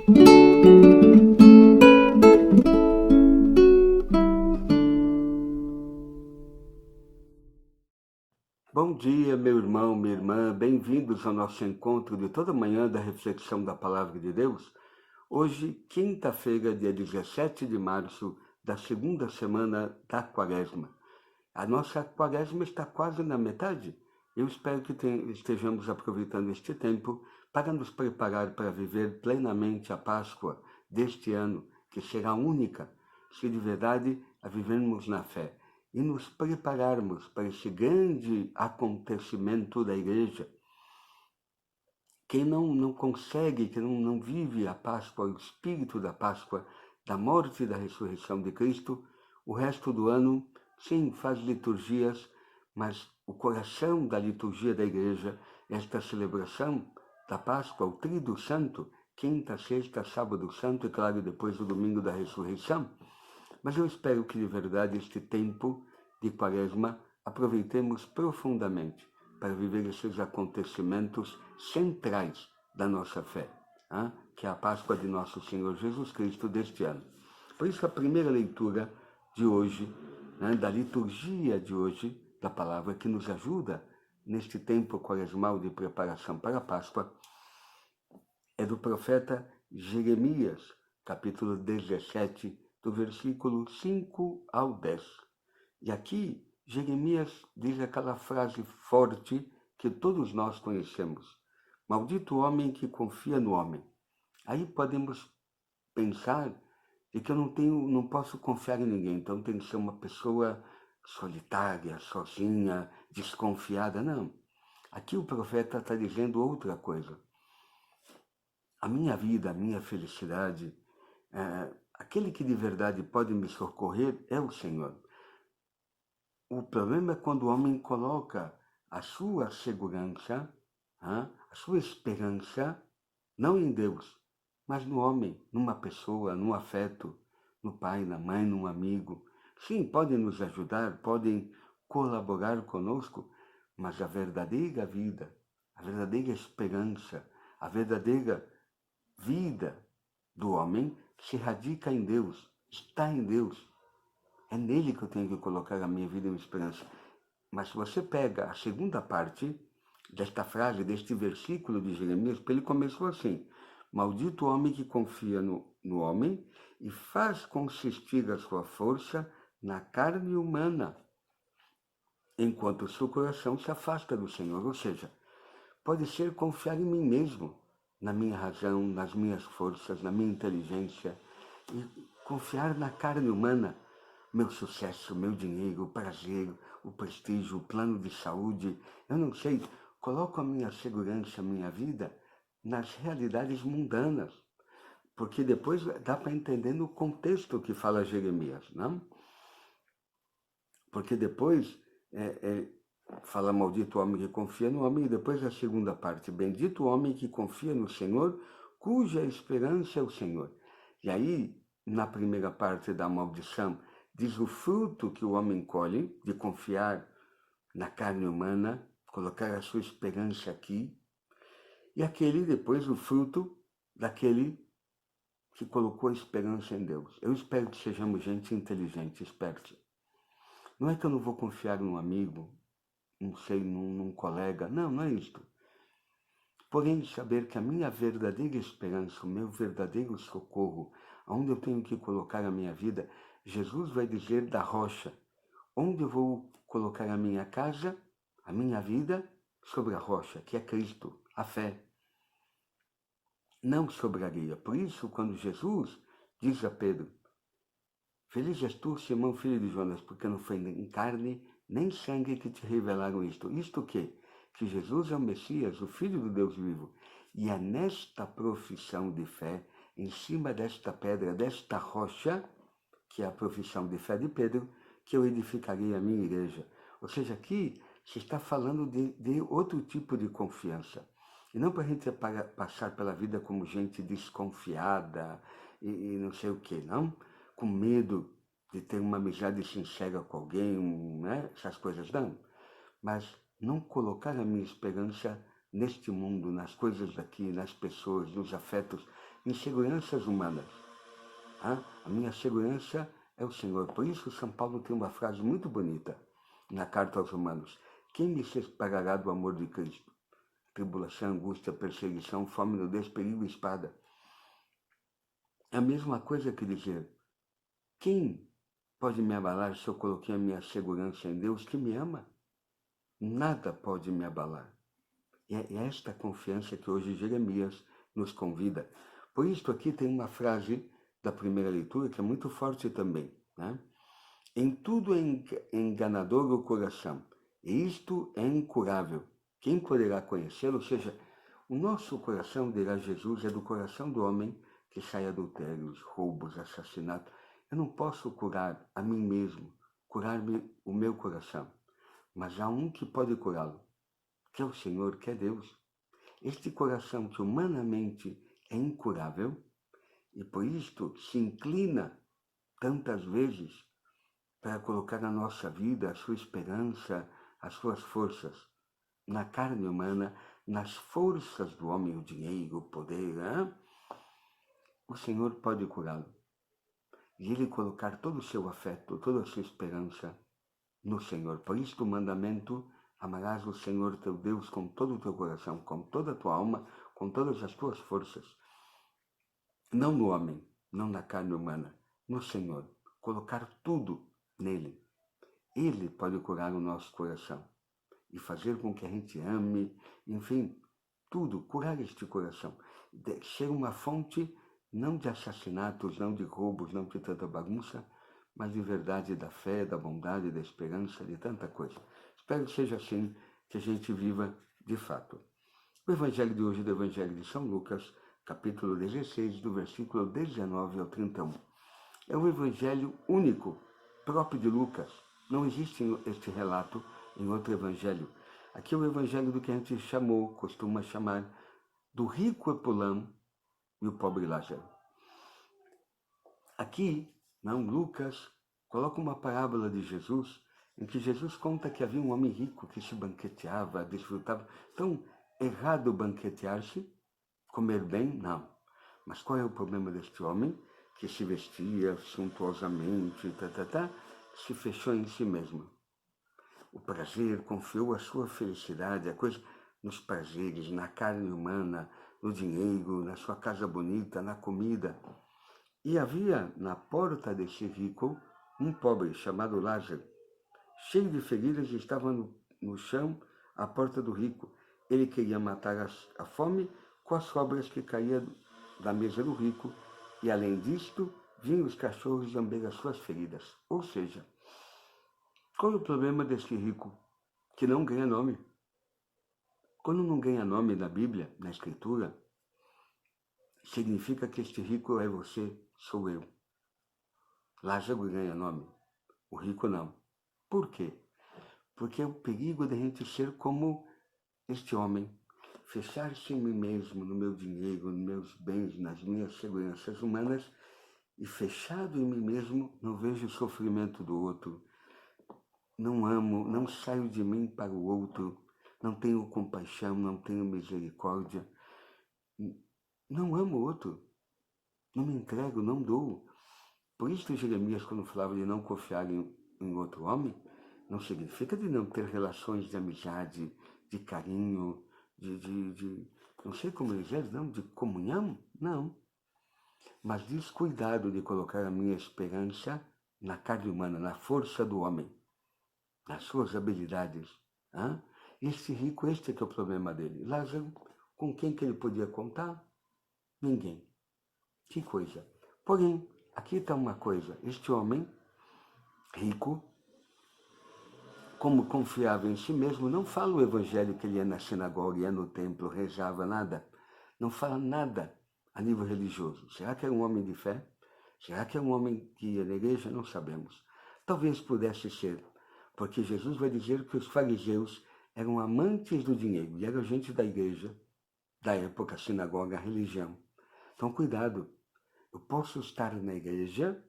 Bom dia, meu irmão, minha irmã, bem-vindos ao nosso encontro de toda manhã da reflexão da Palavra de Deus. Hoje, quinta-feira, dia 17 de março, da segunda semana da Quaresma. A nossa Quaresma está quase na metade. Eu espero que estejamos aproveitando este tempo para nos preparar para viver plenamente a Páscoa deste ano, que será única, se de verdade a vivermos na fé, e nos prepararmos para esse grande acontecimento da Igreja. Quem não consegue, que não vive a Páscoa, o espírito da Páscoa, da morte e da ressurreição de Cristo, o resto do ano, sim, faz liturgias, mas o coração da liturgia da Igreja, esta celebração da Páscoa, o Tríduo Santo, quinta, sexta, sábado santo e, claro, depois o domingo da ressurreição. Mas eu espero que, de verdade, este tempo de Quaresma aproveitemos profundamente para viver esses acontecimentos centrais da nossa fé, que é a Páscoa de nosso Senhor Jesus Cristo deste ano. Por isso, a primeira leitura de hoje, da liturgia de hoje, da palavra que nos ajuda neste tempo quaresmal de preparação para a Páscoa, é do profeta Jeremias, capítulo 17, do versículo 5 ao 10. E aqui, Jeremias diz aquela frase forte que todos nós conhecemos: maldito o homem que confia no homem. Aí podemos pensar de que eu não posso confiar em ninguém, então tem que ser uma pessoa solitária, sozinha, desconfiada. Não. Aqui o profeta está dizendo outra coisa. A minha vida, a minha felicidade, aquele que de verdade pode me socorrer é o Senhor. O problema é quando o homem coloca a sua segurança, a sua esperança, não em Deus, mas no homem, numa pessoa, num afeto, no pai, na mãe, num amigo. Sim, podem nos ajudar, podem colaborar conosco, mas a verdadeira vida, a verdadeira esperança, a verdadeira vida do homem se radica em Deus, está em Deus. É nele que eu tenho que colocar a minha vida e a minha esperança. Mas se você pega a segunda parte desta frase, deste versículo de Jeremias, ele começou assim: maldito o homem que confia no homem e faz consistir a sua força na carne humana, enquanto o seu coração se afasta do Senhor. Ou seja, pode ser confiar em mim mesmo, na minha razão, nas minhas forças, na minha inteligência, e confiar na carne humana, meu sucesso, meu dinheiro, o prazer, o prestígio, o plano de saúde. Eu não sei, coloco a minha segurança, a minha vida nas realidades mundanas, porque depois dá para entender no contexto que fala Jeremias, não? Porque depois fala maldito o homem que confia no homem, e depois a segunda parte, bendito o homem que confia no Senhor, cuja esperança é o Senhor. E aí, na primeira parte da maldição, diz o fruto que o homem colhe de confiar na carne humana, colocar a sua esperança aqui, e aquele depois o fruto daquele que colocou a esperança em Deus. Eu espero que sejamos gente inteligente, esperta. Não é que eu não vou confiar num amigo, não sei, num colega. Não é isto. Porém, saber que a minha verdadeira esperança, o meu verdadeiro socorro, onde eu tenho que colocar a minha vida, Jesus vai dizer da rocha. Onde eu vou colocar a minha casa, a minha vida, sobre a rocha, que é Cristo, a fé. Não sobre a areia. Por isso, quando Jesus diz a Pedro: feliz és tu, Simão, filho de Jonas, porque não foi em carne nem sangue que te revelaram isto. Isto o quê? Que Jesus é o Messias, o Filho do Deus vivo. E é nesta profissão de fé, em cima desta pedra, desta rocha, que é a profissão de fé de Pedro, que eu edificarei a minha igreja. Ou seja, aqui se está falando de outro tipo de confiança. E não para a gente passar pela vida como gente desconfiada e não sei o que, não? Com medo de ter uma amizade sincera com alguém, né? Essas coisas não. Mas não colocar a minha esperança neste mundo, nas coisas daqui, nas pessoas, nos afetos, seguranças humanas. A minha segurança é o Senhor. Por isso, São Paulo tem uma frase muito bonita na carta aos Romanos: quem me separará do amor de Cristo? Tribulação, angústia, perseguição, fome, nudez, perigo e espada. É a mesma coisa que dizer: quem pode me abalar se eu coloquei a minha segurança em Deus que me ama? Nada pode me abalar. E é esta confiança que hoje Jeremias nos convida. Por isso aqui tem uma frase da primeira leitura que é muito forte também, né? Em tudo é enganador o coração, e isto é incurável. Quem poderá conhecê-lo? Ou seja, o nosso coração, dirá Jesus, é do coração do homem que sai adultérios, roubos, assassinatos. Eu não posso curar a mim mesmo, curar-me o meu coração. Mas há um que pode curá-lo, que é o Senhor, que é Deus. Este coração que humanamente é incurável, e por isto se inclina tantas vezes para colocar na nossa vida a sua esperança, as suas forças na carne humana, nas forças do homem, o dinheiro, o poder, o Senhor pode curá-lo. E ele colocar todo o seu afeto, toda a sua esperança no Senhor. Por isso o mandamento: amarás o Senhor teu Deus com todo o teu coração, com toda a tua alma, com todas as tuas forças. Não no homem, não na carne humana, no Senhor. Colocar tudo nele. Ele pode curar o nosso coração e fazer com que a gente ame, enfim, tudo, curar este coração. Ser uma fonte não de assassinatos, não de roubos, não de tanta bagunça, mas de verdade, da fé, da bondade, da esperança, de tanta coisa. Espero que seja assim que a gente viva de fato. O Evangelho de hoje é do Evangelho de São Lucas, capítulo 16, do versículo 19 ao 31. É um evangelho único, próprio de Lucas. Não existe este relato em outro evangelho. Aqui é o evangelho do que a gente costuma chamar, do rico Epulão e o pobre Lázaro. Aqui, Lucas coloca uma parábola de Jesus, em que Jesus conta que havia um homem rico que se banqueteava, desfrutava. Então, errado banquetear-se, comer bem? Não. Mas qual é o problema deste homem? Que se vestia suntuosamente, se fechou em si mesmo. O prazer confiou a sua felicidade, a coisa, nos prazeres, na carne humana, no dinheiro, na sua casa bonita, na comida. E havia na porta desse rico um pobre chamado Lázaro, cheio de feridas, e estava no chão à porta do rico. Ele queria matar a fome com as sobras que caíam da mesa do rico, e além disto, vinham os cachorros lamber as suas feridas. Ou seja, qual é o problema desse rico? Que não ganha nome. Quando não ganha nome na Bíblia, na Escritura, significa que este rico é você, sou eu. Lázaro ganha nome, o rico não. Por quê? Porque é o perigo de a gente ser como este homem, fechar-se em mim mesmo, no meu dinheiro, nos meus bens, nas minhas seguranças humanas, e fechado em mim mesmo, não vejo o sofrimento do outro, não amo, não saio de mim para o outro, não tenho compaixão, não tenho misericórdia, não amo o outro, não me entrego, não dou. Por isso Jeremias, quando falava de não confiar em outro homem, não significa de não ter relações de amizade, de carinho, de não sei como dizer, não, de comunhão, não. Mas diz cuidado de colocar a minha esperança na carne humana, na força do homem, nas suas habilidades. Este rico, este é que é o problema dele. Lázaro, com quem que ele podia contar? Ninguém. Que coisa. Porém, aqui está uma coisa. Este homem rico, como confiava em si mesmo, não fala o evangelho que ele ia na sinagoga, ia no templo, rezava, nada. Não fala nada a nível religioso. Será que era um homem de fé? Será que é um homem que ia na igreja? Não sabemos. Talvez pudesse ser, porque Jesus vai dizer que os fariseus eram amantes do dinheiro e eram gente da igreja, da época, a sinagoga, a religião. Então, cuidado. Eu posso estar na igreja,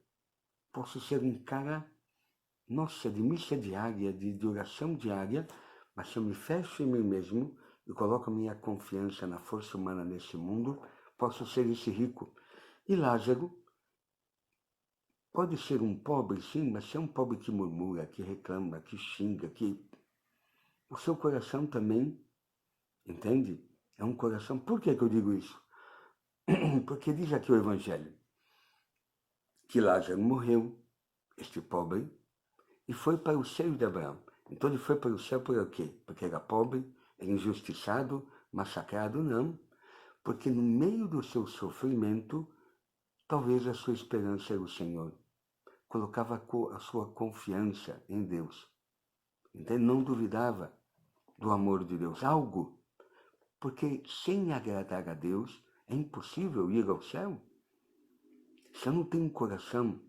posso ser um cara, nossa, de missa diária, de oração diária, mas se eu me fecho em mim mesmo e coloco a minha confiança na força humana nesse mundo, posso ser esse rico. E Lázaro pode ser um pobre, sim, mas se é um pobre que murmura, que reclama, que xinga, que o seu coração também, entende? É um coração. Por que eu digo isso? Porque diz aqui o Evangelho que Lázaro morreu, este pobre, e foi para o seio de Abraão. Então ele foi para o céu por quê? Porque era pobre, era injustiçado, massacrado? Não. Porque no meio do seu sofrimento, talvez a sua esperança era o Senhor. Colocava a sua confiança em Deus. Então ele não duvidava do amor de Deus. Algo. Porque sem agradar a Deus, é impossível ir ao céu. Se eu não tenho um coração,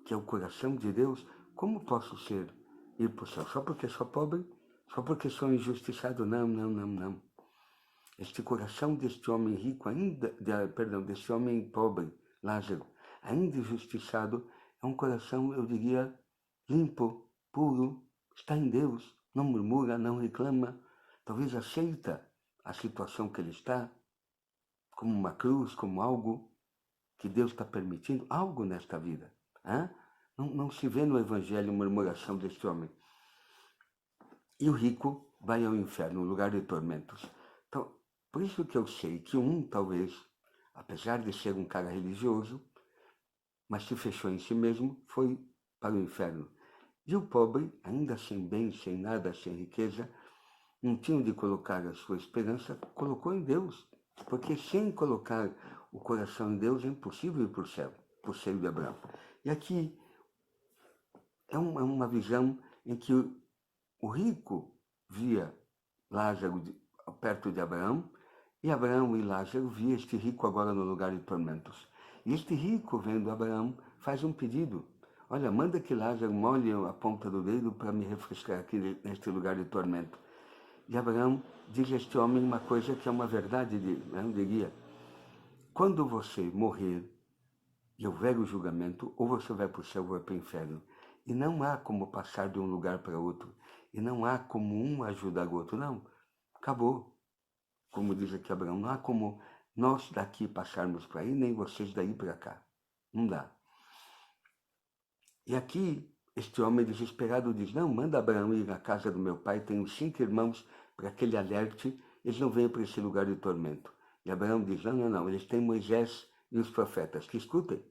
que é o coração de Deus, como posso ir para o céu? Só porque sou pobre? Só porque sou injustiçado? Não, não, não, não. Este coração deste homem rico, deste homem pobre, Lázaro, ainda injustiçado, é um coração, eu diria, limpo, puro, está em Deus, não murmura, não reclama, talvez aceita a situação que ele está, como uma cruz, como algo que Deus está permitindo, algo nesta vida. Hein? Não se vê no Evangelho murmuração deste homem. E o rico vai ao inferno, um lugar de tormentos. Então, por isso que eu sei que talvez, apesar de ser um cara religioso, mas se fechou em si mesmo, foi para o inferno. E o pobre, ainda sem bem, sem nada, sem riqueza, não tinha de colocar a sua esperança, colocou em Deus. Porque sem colocar o coração em Deus é impossível ir para o céu, para o seio de Abraão. E aqui é uma visão em que o rico via Lázaro perto de Abraão, e Abraão e Lázaro via este rico agora no lugar de tormentos. E este rico, vendo Abraão, faz um pedido. Olha, manda que Lázaro molhe a ponta do dedo para me refrescar aqui neste lugar de tormento. E Abraão diz a este homem uma coisa que é uma verdade, eu diria. Quando você morrer e houver o julgamento, ou você vai para o céu ou vai para o inferno. E não há como passar de um lugar para outro. E não há como um ajudar o outro. Não, acabou. Como diz aqui Abraão, não há como nós daqui passarmos para aí, nem vocês daí para cá. Não dá. E aqui, este homem desesperado diz, não, manda Abraão ir à casa do meu pai, tenho 5 irmãos, para que ele alerte, eles não venham para esse lugar de tormento. E Abraão diz, não, não, não, eles têm Moisés e os profetas, que escutem.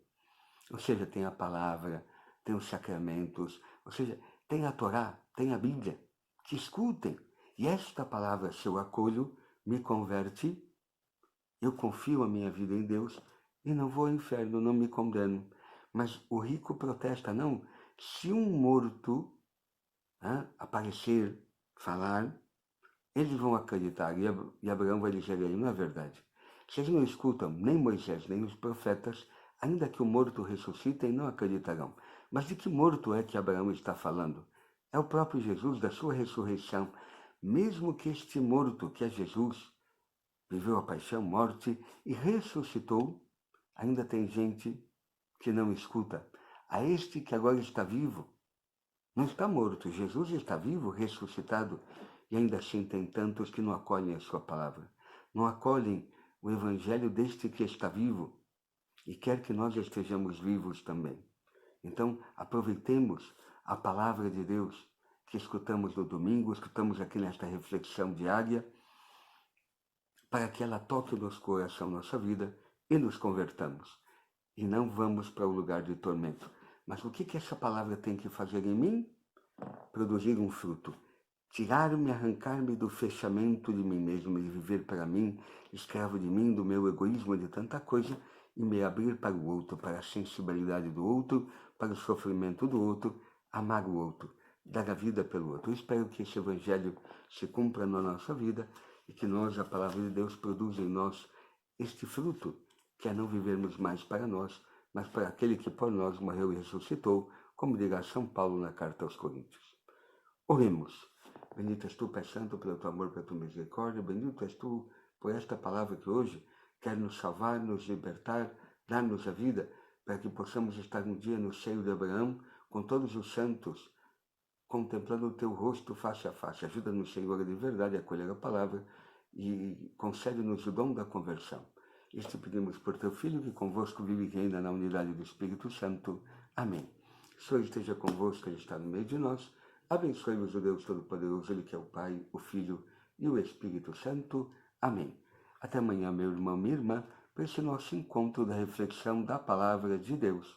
Ou seja, tem a palavra, tem os sacramentos, ou seja, tem a Torá, tem a Bíblia, que escutem. E esta palavra, se eu acolho, me converte, eu confio a minha vida em Deus e não vou ao inferno, não me condeno. Mas o rico protesta, não, se um morto aparecer, falar, eles vão acreditar. E Abraão vai dizer aí, não é verdade. Vocês não escutam nem Moisés, nem os profetas, ainda que o morto ressuscitem, não acreditarão. Mas de que morto é que Abraão está falando? É o próprio Jesus, da sua ressurreição. Mesmo que este morto, que é Jesus, viveu a paixão, morte e ressuscitou, ainda tem gente que não escuta. A este que agora está vivo, não está morto. Jesus está vivo, ressuscitado, e ainda assim tem tantos que não acolhem a sua palavra. Não acolhem o evangelho deste que está vivo e quer que nós estejamos vivos também. Então, aproveitemos a palavra de Deus que escutamos no domingo, escutamos aqui nesta reflexão diária, para que ela toque o nosso coração, nossa vida, e nos convertamos. E não vamos para o lugar de tormento. Mas o que essa palavra tem que fazer em mim? Produzir um fruto. Tirar-me, arrancar-me do fechamento de mim mesmo, de viver para mim, escravo de mim, do meu egoísmo, de tanta coisa, e me abrir para o outro, para a sensibilidade do outro, para o sofrimento do outro, amar o outro, dar a vida pelo outro. Eu espero que esse evangelho se cumpra na nossa vida e que nós, a palavra de Deus, produza em nós este fruto, que é não vivermos mais para nós, mas para aquele que por nós morreu e ressuscitou, como dirá São Paulo na carta aos Coríntios. Oremos. Bendito és tu, Pai Santo, pelo teu amor, pela tua misericórdia. Bendito és tu por esta palavra que hoje quer nos salvar, nos libertar, dar-nos a vida, para que possamos estar um dia no seio de Abraão, com todos os santos, contemplando o teu rosto face a face. Ajuda-nos, Senhor, de verdade a acolher a palavra e concede-nos o dom da conversão. Este pedimos por teu Filho, que convosco vive e reina na unidade do Espírito Santo. Amém. O Senhor esteja convosco, Ele está no meio de nós. Abençoe-vos o Deus Todo-Poderoso, Ele que é o Pai, o Filho e o Espírito Santo. Amém. Até amanhã, meu irmão, minha irmã, para esse nosso encontro da reflexão da Palavra de Deus.